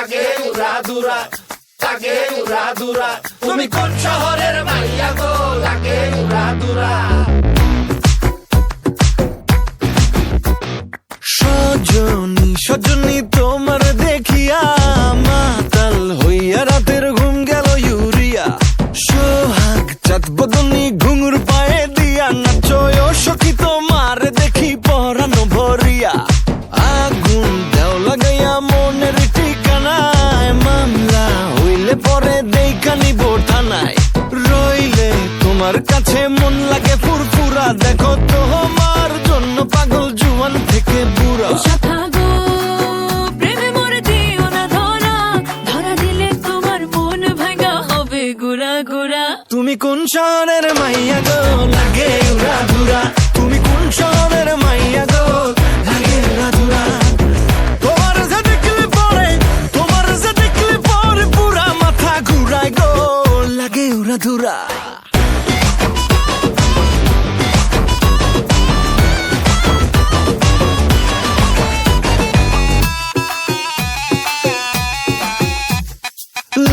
লাগে উড়া দুরা, লাগে উড়া দুরা। তুমি কোন শহরের মাইয়া গো, লাগে উড়া দুরা। সজনী সজনী তোমার দেখিয়া মাতাল হইয়া রাতের ঘুম গেল ইউরিয়া। সোহাগ চাঁদ বদনী ঘুঙুর পায়ে দিয়া নাচয় সখী তোমার দেখি পরানো ভরিয়া। আগুন দেও লাগাইয়া মনের ঠিকানায়, মামলা হইলে পরে দেখা নিব থানায়। রইলে তোমার কাছে মন লাগে ফুরফুরা, দেখো তোমার জন্য পাগল জুয়ান থেকে বুড়া। শাখা গো প্রেমে মরে দিও না ধরা, ধরা দিলে তোমার মন ভাঙা হবে গুড়া গুড়া। তুমি কোন শহরের মাইয়া গো, লাগে উড়া ধুরা। তুমি কোন শহরের মাইয়া গো, লাগে উড়া ধুরা। তোমার যে দেখলে পরে, তোমার যে দেখলে পরে পুরা মাথা ঘুরায় গো, লাগে উড়া ধুরা।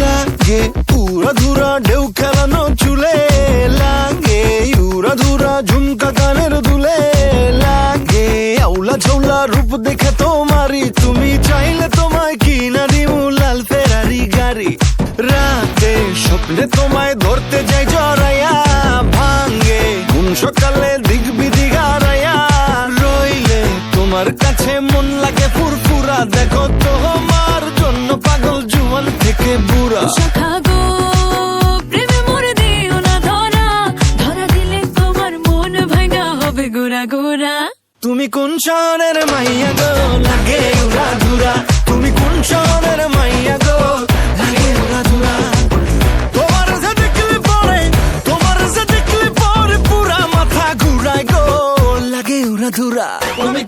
লাগে উড়া ধুরা ঢেউ খেলানো চুলে, লাগে উড়া ধুরা ঝুমকা কানের দুলে। লাগে আউলা ঝৌলা রূপ দেখে তোমারি, তুমি চাইলে তোমায় কিনা দিমু লাল ফেরারি গাড়ি। রাতে স্বপ্নে তোমায় ধরতে যাই জড়াইয়া, ভাঙ্গে কোন সকালে দিক বিদিক হারাইয়া। রইলে তোমার কাছে মন লাগে ফুরফুরা, দেখো তোমার জন্য পাগল জুয়ান থেকে বুড়া। শাখা গো প্রেমে মরে দিও না ধরা, ধরা দিলে তোমার মন ভাঙা হবে গুড়া গুড়া। তুমি কোন শহরের মাইয়া গো, লাগে উড়া ধুরা। তুমি কোন শহরের মাইয়া গো, লাগে উড়া ধুরা। তোমার যে দেখলে পরে, তোমার যে দেখলে পরে পুরা মাথা ঘুরায় গো, লাগে উড়া ধুরা। তুমি